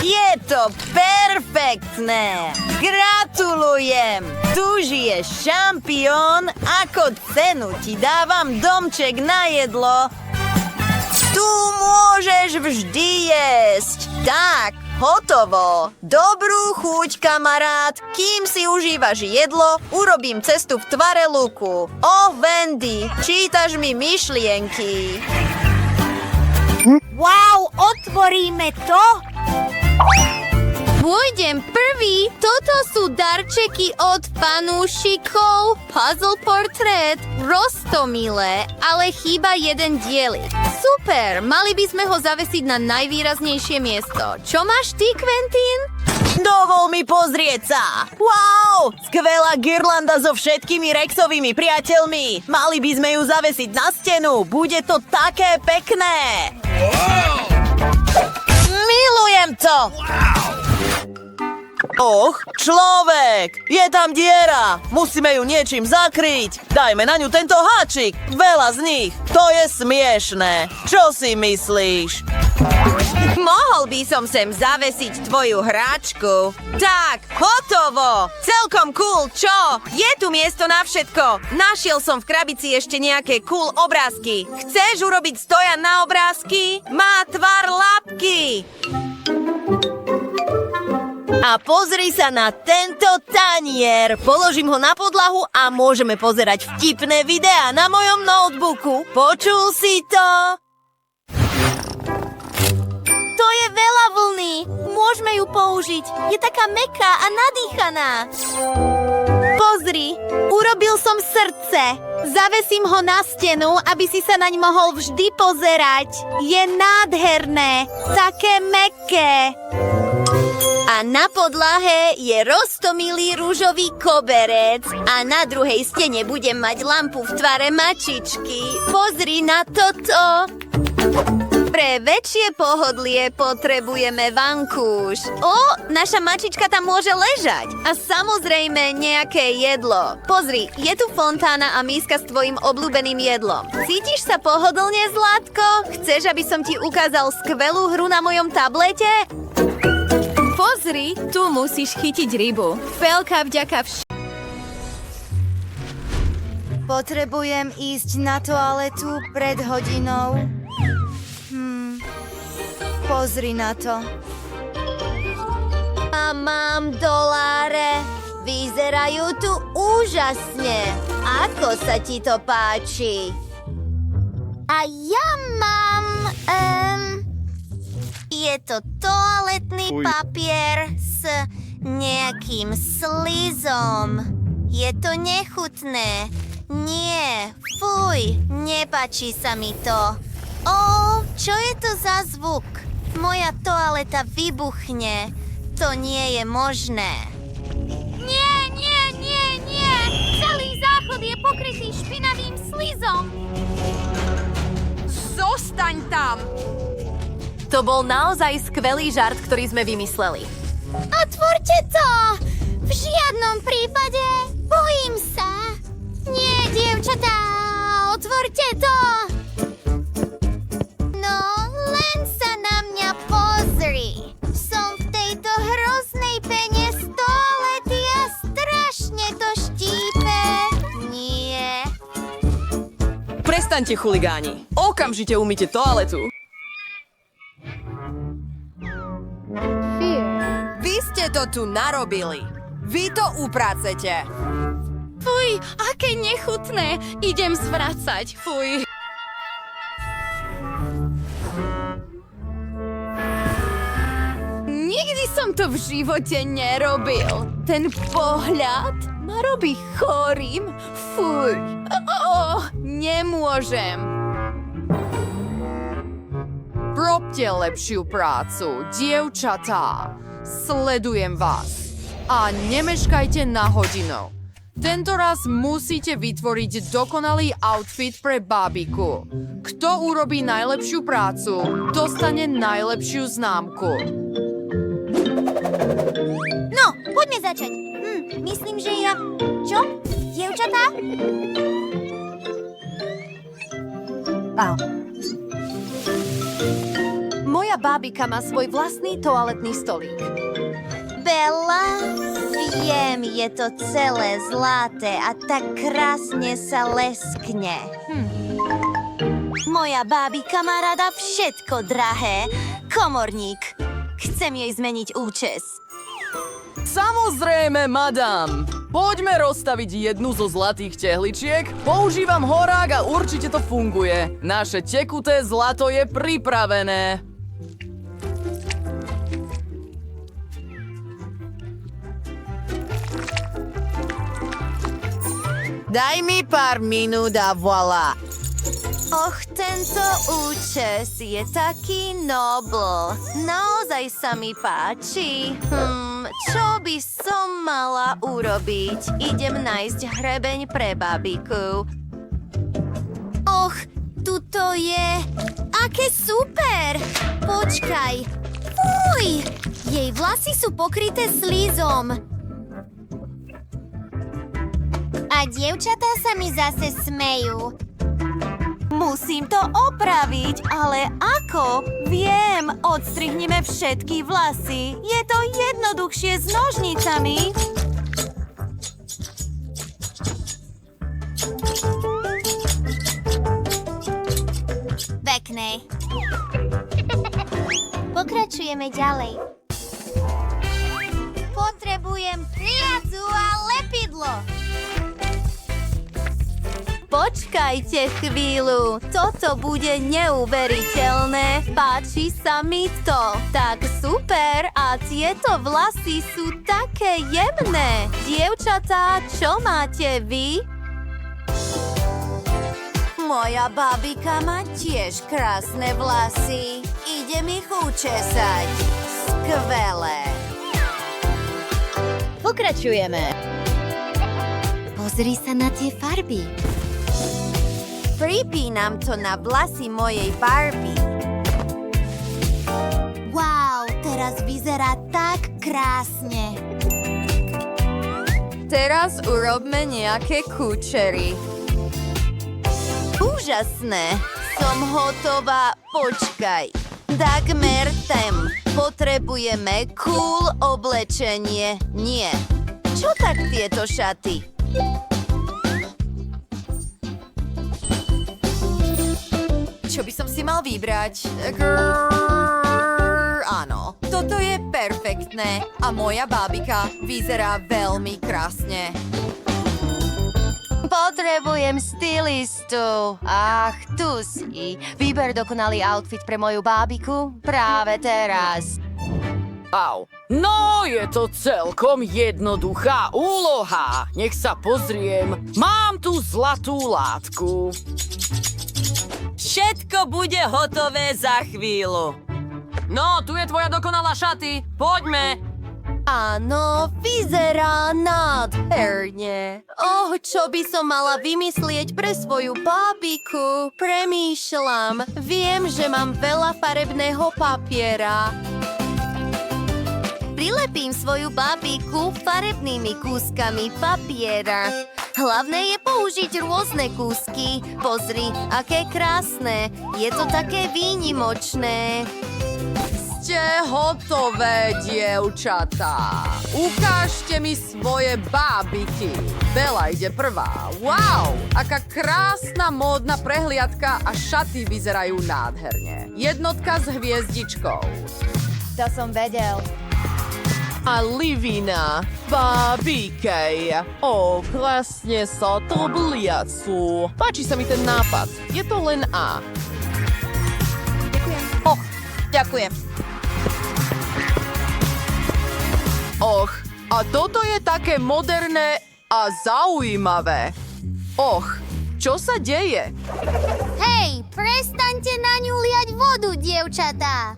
Je to perfektné! Gratulujem! Tu žije šampión, ako cenu ti dávam domček na jedlo. Tu môžeš vždy jesť. Tak, hotovo. Dobrú chuť, kamarát. Kým si užívaš jedlo, urobím cestu v tvare luku. Wendy, čítaš mi myšlienky. Wow, otvoríme to? Pôjdem prvý. Toto sú darčeky od fanúšikov. Puzzle portrét. Roztomilé, ale chýba jeden dielik. Super, mali by sme ho zavesiť na najvýraznejšie miesto. Čo máš ty, Quentin? Dovol mi pozrieť sa! Wow! Skvelá girlanda so všetkými Rexovými priateľmi! Mali by sme ju zavesiť na stenu! Bude to také pekné! Milujem to! Och, človek! Je tam diera! Musíme ju niečím zakryť! Dajme na ňu tento háčik! Veľa z nich! To je smiešné! Čo si myslíš? Mohol by som sem zavesiť tvoju hráčku. Tak, hotovo! Celkom cool, čo? Je tu miesto na všetko. Našiel som v krabici ešte nejaké cool obrázky. Chceš urobiť stojan na obrázky? Má tvar labky. A pozri sa na tento tanier. Položím ho na podlahu a môžeme pozerať vtipné videá na mojom notebooku. Počul si to? To je veľa vlny. Môžeme ju použiť. Je taká mäkká a nadýchaná. Pozri, urobil som srdce. Zavesím ho na stenu, aby si sa naň mohol vždy pozerať. Je nádherné. Také mäkké. A na podlahe je roztomilý rúžový koberec a na druhej stene budem mať lampu v tvare mačičky. Pozri na toto. Pre väčšie pohodlie potrebujeme vankúš. Naša mačička tam môže ležať. A samozrejme nejaké jedlo. Pozri, je tu fontána a míska s tvojim obľúbeným jedlom. Cítiš sa pohodlne, Zlatko? Chceš, aby som ti ukázal skvelú hru na mojom tablete? Pozri, tu musíš chytiť rybu. Veľká vďaka Potrebujem ísť na toaletu pred hodinou. Pozri na to. A mám doláre. Vyzerajú tu úžasne. Ako sa ti to páči? A ja mám... Je to toaletný papier s nejakým slizom. Je to nechutné. Nie, fuj, nepáči sa mi to. Čo je to za zvuk? Moja toaleta vybuchne. To nie je možné. Nie! Celý záchod je pokrytý špinavým slizom. Zostaň tam! To bol naozaj skvelý žart, ktorý sme vymysleli. Otvorte to! V žiadnom prípade! Bojím sa! Nie, dievčatá! Otvorte to! No, len sa na mňa pozri! Som v tejto hroznej pene z toalety! Prestaňte, chuligáni. Okamžite umyte toaletu. Vy ste to tu narobili. Vy to upracete. Fuj, aké nechutné. Idem zvracať, fuj. Nikdy som to v živote nerobil. Ten pohľad ma robí chorým. Fuj. Nemôžem. Robte lepšiu prácu, dievčatá. Sledujem vás. A nemeškajte na hodinu. Tento raz musíte vytvoriť dokonalý outfit pre bábiku. Kto urobí najlepšiu prácu, dostane najlepšiu známku. No, poďme začať. Myslím, že ja... Čo? Dievčatá? Au. Moja bábika má svoj vlastný toaletný stolík. Bella, viem, je to celé zlaté a tak krásne sa leskne. Moja bábika má rada všetko drahé. Komorník. Chcem jej zmeniť účes. Samozrejme, madam. Poďme rozstaviť jednu zo zlatých tehličiek. Používam horák a určite to funguje. Naše tekuté zlato je pripravené. Daj mi pár minút a voilà. Och, tento účes je taký nobl. Naozaj sa mi páči. Čo by som mala urobiť? Idem nájsť hrebeň pre babiku. Och, tuto je... Aké super! Počkaj. Fuj! Jej vlasy sú pokryté slízom. A dievčatá sa mi zase smejú. Musím to opraviť, ale ako? Viem, odstrihneme všetky vlasy. Je to jednoduchšie s nožnicami. Pekné. Pokračujeme ďalej. Potrebujem priacu a lepidlo. Počkajte chvíľu, toto bude neuveriteľné. Páči sa mi to. Tak super, a tieto vlasy sú také jemné. Dievčatá, čo máte vy? Moja babika má tiež krásne vlasy. Idem ich učesať. Skvelé. Pokračujeme. Pozri sa na tie farby. Pripínam to na vlasy mojej Barbie. Wow, teraz vyzerá tak krásne. Teraz urobme nejaké kúčery. Úžasné. Som hotová. Počkaj. Dagmar tem. Potrebujeme cool oblečenie. Nie. Čo tak tieto šaty? Čo by som si mal vybrať? Áno, toto je perfektné a moja bábika vyzerá veľmi krásne. Potrebujem stylistu. Ach, tu si. Vyber dokonalý outfit pre moju bábiku práve teraz. Au. No, je to celkom jednoduchá úloha. Nech sa pozriem. Mám tu zlatú látku. Všetko bude hotové za chvíľu. No, tu je tvoja dokonalá šaty. Poďme. Áno, vyzerá nádherne. Čo by som mala vymyslieť pre svoju bábiku? Premýšľam. Viem, že mám veľa farebného papiera. Prilepím svoju bábiku farebnými kúskami papiera. Hlavné je použiť rôzne kúsky. Pozri, aké krásne. Je to také výnimočné. ste hotové, dievčatá. Ukážte mi svoje bábiky. Bela ide prvá. Wow, aká krásna módna prehliadka a šaty vyzerajú nádherne. Jednotka s hviezdičkou. To som vedel. A Livina, bábikej. Krásne sa to bliacu. Páči sa mi ten nápad. Je to len A. Ďakujem. A toto je také moderné a zaujímavé. Čo sa deje? Hej, prestaňte na ňu liať vodu, dievčatá.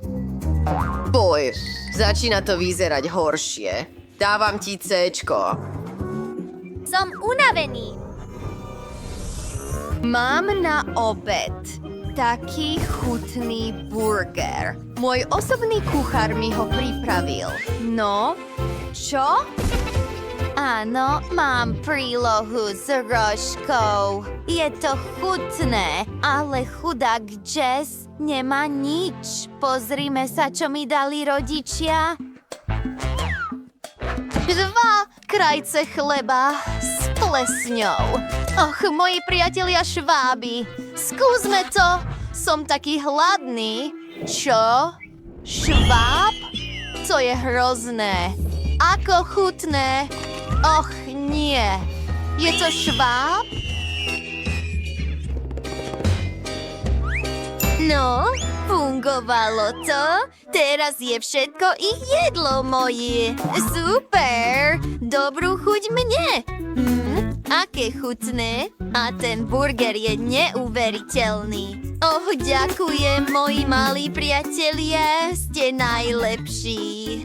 Boj, začína to vyzerať horšie. Dávam ti C-čko. Som unavený. Mám na obed taký chutný burger. Môj osobný kuchár mi ho pripravil. No, čo? Áno, mám prílohu s rožkou. Je to chutné, ale chudák Jess nemá nič. Pozrime sa, čo mi dali rodičia. 2 krajce chleba s plesňou. Moji priatelia šváby, skúsme to. Som taký hladný. Čo? Šváb? To je hrozné. Ako chutné. Nie. Je to šváb? No, fungovalo to. Teraz je všetko ich jedlo moje. Super. Dobrú chuť mne. Aké chutné. A ten burger je neuveriteľný. Ďakujem, moji malí priatelia. Ste najlepší.